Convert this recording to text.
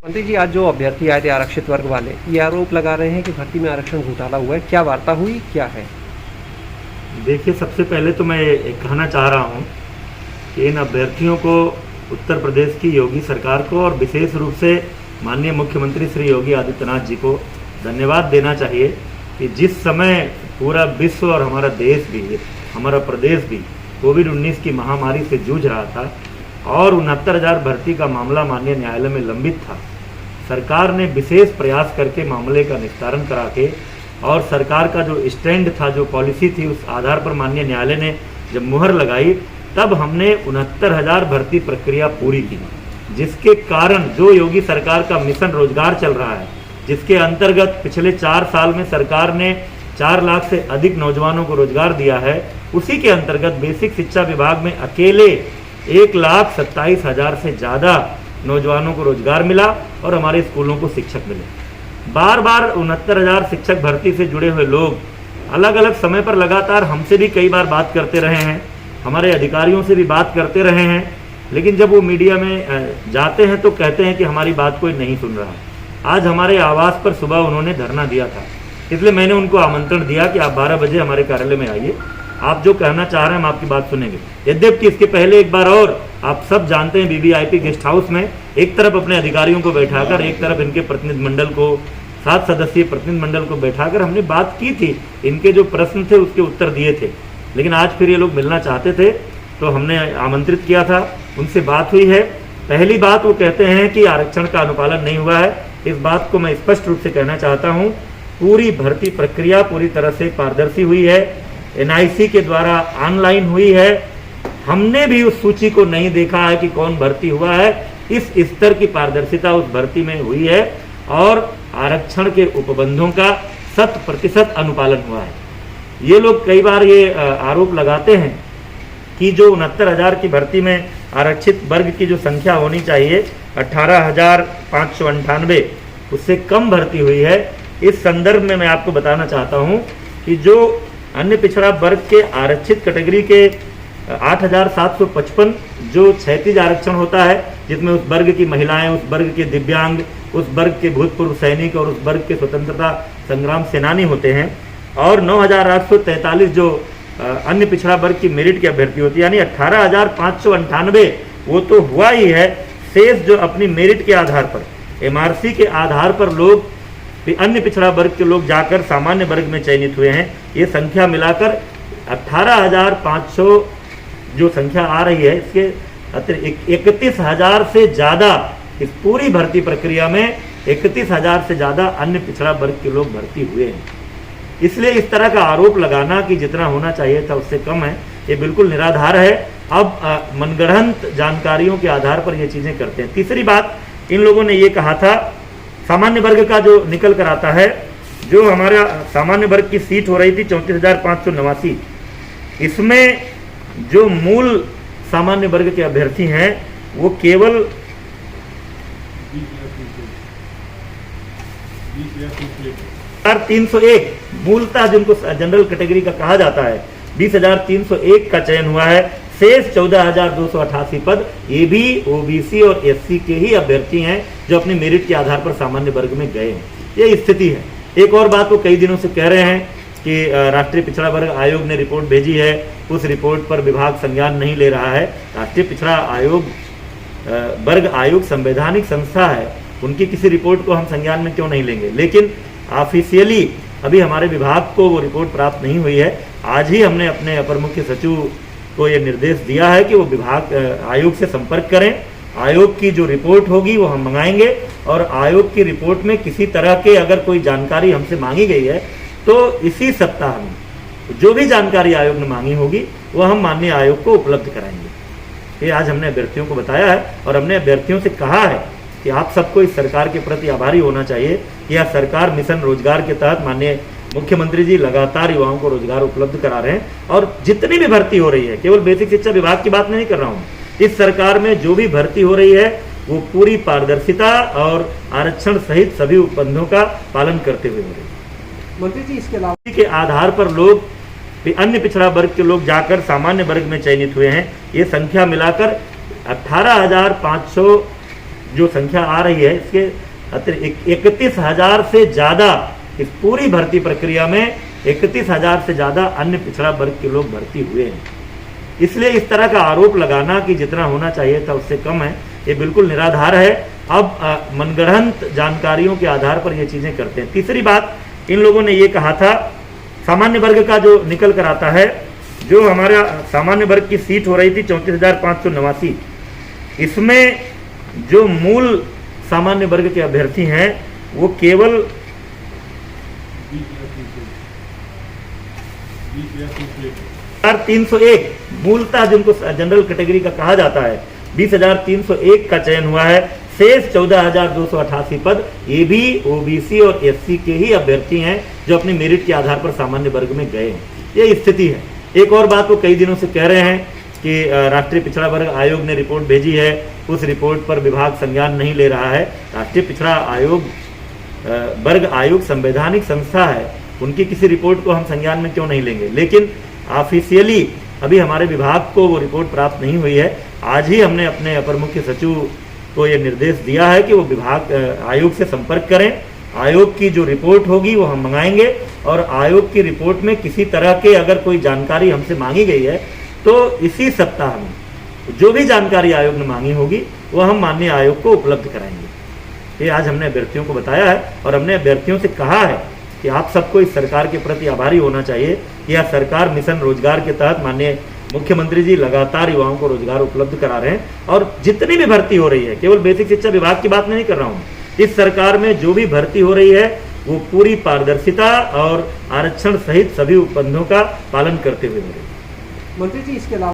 मंत्री जी, आज जो अभ्यर्थी आए थे आरक्षित वर्ग वाले, ये आरोप लगा रहे हैं कि भर्ती में आरक्षण घोटाला हुआ है। क्या वार्ता हुई, क्या है? देखिए, सबसे पहले तो मैं कहना चाह रहा हूँ कि इन अभ्यर्थियों को उत्तर प्रदेश की योगी सरकार को और विशेष रूप से माननीय मुख्यमंत्री श्री योगी आदित्यनाथ जी को धन्यवाद देना चाहिए कि जिस समय पूरा विश्व और हमारा देश भी, हमारा प्रदेश भी कोविड-19 की महामारी से जूझ रहा था और 69,000 भर्ती का मामला माननीय न्यायालय में लंबित था, सरकार ने विशेष प्रयास करके मामले का निस्तारण करा के और सरकार का जो स्टैंड था, जो पॉलिसी थी, उस आधार पर माननीय न्यायालय ने जब मुहर लगाई तब हमने 69,000 भर्ती प्रक्रिया पूरी की, जिसके कारण जो योगी सरकार का मिशन रोजगार चल रहा है, जिसके अंतर्गत पिछले 4 साल में सरकार ने 4 लाख से अधिक नौजवानों को रोजगार दिया है, उसी के अंतर्गत बेसिक शिक्षा विभाग में अकेले 1,27,000 से ज़्यादा नौजवानों को रोजगार मिला और हमारे स्कूलों को शिक्षक मिले। बार बार 69,000 शिक्षक भर्ती से जुड़े हुए लोग अलग अलग समय पर लगातार हमसे भी कई बार बात करते रहे हैं, हमारे अधिकारियों से भी बात करते रहे हैं, लेकिन जब वो मीडिया में जाते हैं तो कहते हैं कि हमारी बात कोई नहीं सुन रहा। आज हमारे आवास पर सुबह उन्होंने धरना दिया था, इसलिए मैंने उनको आमंत्रण दिया कि आप 12 बजे हमारे कार्यालय में आइए, आप जो कहना चाह रहे हैं हम आपकी बात सुनेंगे। यद्यपि इसके पहले एक बार और आप सब जानते हैं, BBIP गेस्ट हाउस में एक तरफ अपने अधिकारियों को बैठाकर, एक तरफ इनके प्रतिनिधि मंडल को, 7 सदस्यीय प्रतिनिधि मंडल को बैठाकर हमने बात की थी, इनके जो प्रश्न थे उसके उत्तर दिए थे, लेकिन आज फिर ये लोग मिलना चाहते थे तो हमने आमंत्रित किया था, उनसे बात हुई है। पहली बात, वो कहते हैं कि आरक्षण का अनुपालन नहीं हुआ है। इस बात को मैं स्पष्ट रूप से कहना चाहता हूँ, पूरी भर्ती प्रक्रिया पूरी तरह से पारदर्शी हुई है, NIC के द्वारा ऑनलाइन हुई है। हमने भी उस सूची को नहीं देखा है कि कौन भर्ती हुआ है, इस स्तर की पारदर्शिता उस भर्ती में हुई है और आरक्षण के उपबंधों का 100% अनुपालन हुआ है। ये लोग कई बार ये आरोप लगाते हैं कि जो 69,000 की भर्ती में आरक्षित वर्ग की जो संख्या होनी चाहिए 18,598, उससे कम भर्ती हुई है। इस संदर्भ में मैं आपको बताना चाहता हूं कि जो अन्य पिछड़ा वर्ग के आरक्षित कैटेगरी के 8,755 जो क्षैतिज आरक्षण होता है, जिसमें उस वर्ग की महिलाएं, उस वर्ग के दिव्यांग, उस वर्ग के भूतपूर्व सैनिक और उस वर्ग के स्वतंत्रता संग्राम सेनानी होते हैं, और 9,843 जो अन्य पिछड़ा वर्ग की मेरिट की अभ्यर्थी होती है, यानी 18,598 वो तो हुआ ही है। शेष जो अपनी मेरिट के आधार पर, MRC के आधार पर लोग, अन्य पिछड़ा वर्ग के लोग जाकर सामान्य वर्ग में चयनित हुए हैं, ये संख्या मिलाकर 18,500 जो संख्या आ रही है, इसके अतिरिक्त 31,000 से ज़्यादा इस पूरी भर्ती प्रक्रिया में 31,000 से ज़्यादा अन्य पिछड़ा वर्ग के लोग भर्ती हुए हैं। इसलिए इस तरह का आरोप लगाना कि जितना होना चाहिए था उससे कम है, ये बिल्कुल निराधार है। अब मनगढ़ंत जानकारियों के आधार पर ये चीज़ें करते हैं। तीसरी बात, इन लोगों ने ये कहा था, सामान्य वर्ग का जो निकल कर आता है, जो हमारा सामान्य वर्ग की सीट हो रही थी 34,589, इसमें जो मूल सामान्य वर्ग के अभ्यर्थी हैं वो केवल 20,301 मूलतः जिनको जनरल कैटेगरी का कहा जाता है, 20,301 का चयन हुआ है। शेष 14,288 पद ये भी OBC और SC के ही अभ्यर्थी हैं जो अपनी मेरिट के आधार पर सामान्य वर्ग में गए हैं। ये स्थिति है। एक और बात, वो कई दिनों से कह रहे हैं कि राष्ट्रीय पिछड़ा वर्ग आयोग ने रिपोर्ट भेजी है, उस रिपोर्ट पर विभाग संज्ञान नहीं ले रहा है। राष्ट्रीय पिछड़ा आयोग वर्ग आयोग संवैधानिक संस्था है, उनकी किसी रिपोर्ट को हम संज्ञान में क्यों नहीं लेंगे, लेकिन ऑफिशियली अभी हमारे विभाग को वो रिपोर्ट प्राप्त नहीं हुई है। आज ही हमने अपने अपर मुख्य सचिव को ये निर्देश दिया है कि वो विभाग आयोग से संपर्क करें, आयोग की जो रिपोर्ट होगी वो हम मंगाएंगे और आयोग की रिपोर्ट में किसी तरह के अगर कोई जानकारी हमसे मांगी गई है तो इसी सप्ताह में जो भी जानकारी आयोग ने मांगी होगी वो हम माननीय आयोग को उपलब्ध कराएंगे। ये आज हमने अभ्यर्थियों को बताया है और हमने अभ्यर्थियों से कहा है कि आप सबको इस सरकार के प्रति आभारी होना चाहिए कि यह सरकार मिशन रोजगार के तहत माननीय मुख्यमंत्री जी लगातार युवाओं को रोजगार उपलब्ध करा रहे हैं। और जितनी भी भर्ती हो रही है, केवल बेसिक शिक्षा विभाग की बात नहीं कर रहा हूँ, इस सरकार में जो भी भर्ती हो रही है वो पूरी पारदर्शिता और आरक्षण सहित सभी उपबंधों का पालन करते हुए हो रही है। मंत्री जी, इसके अलावा के आधार पर लोग, अन्य पिछड़ा वर्ग के लोग जाकर सामान्य वर्ग में चयनित हुए हैं। ये संख्या मिलाकर 18,500 जो संख्या आ रही है इसके 31,000 से ज़्यादा, इस पूरी भर्ती प्रक्रिया में 31,000 से ज़्यादा अन्य पिछड़ा वर्ग के लोग भर्ती हुए हैं। इसलिए इस तरह का आरोप लगाना कि जितना होना चाहिए था उससे कम है, ये बिल्कुल निराधार है। अब मनगढ़ंत जानकारियों के आधार पर ये चीज़ें करते हैं। तीसरी बात, इन लोगों ने ये कहा था सामान्य वर्ग का जो निकल कर आता है, जो हमारा सामान्य वर्ग की सीट हो रही थी 34,589, इसमें जो मूल सामान्य वर्ग के अभ्यर्थी हैं वो केवल 301 मूलतः जिनको जनरल कैटेगरी का कहा जाता है 20,301 का चयन हुआ है। शेष 14,288 पद ये भी ओबीसी और एससी के ही अभ्यर्थी हैं जो अपनी मेरिट के आधार पर सामान्य वर्ग में गए हैं। ये स्थिति है। एक और बात वो कई दिनों से कह रहे हैं कि राष्ट्रीय पिछड़ा वर्ग आयोग ने रिपोर्ट भेजी है, उस रिपोर्ट पर विभाग संज्ञान नहीं ले रहा है। राष्ट्रीय पिछड़ा आयोग वर्ग आयोग संवैधानिक संस्था है, उनकी किसी रिपोर्ट को हम संज्ञान में क्यों नहीं लेंगे। लेकिन ऑफिशियली अभी हमारे विभाग को वो रिपोर्ट प्राप्त नहीं हुई है। आज ही हमने अपने अपर मुख्य सचिव को ये निर्देश दिया है कि वो विभाग आयोग से संपर्क करें। आयोग की जो रिपोर्ट होगी वो हम मंगाएंगे और आयोग की रिपोर्ट में किसी तरह के अगर कोई जानकारी हमसे मांगी गई है तो इसी सप्ताह में जो भी जानकारी आयोग ने मांगी होगी वो हम माननीय आयोग को उपलब्ध कराएंगे। ये आज हमने अभ्यर्थियों को बताया है और हमने अभ्यर्थियों से कहा है कि आप सबको इस सरकार के प्रति आभारी होना चाहिए कि यह सरकार मिशन रोजगार के तहत माननीय मुख्यमंत्री जी लगातार युवाओं को रोजगार उपलब्ध करा रहे हैं। और जितनी भी भर्ती हो रही है, केवल बेसिक शिक्षा विभाग की बात नहीं कर रहा हूँ, इस सरकार में जो भी भर्ती हो रही है वो पूरी पारदर्शिता और आरक्षण सहित सभी उपबंधों का पालन करते हुए हो रही है। मंत्री जी, इसके अलावा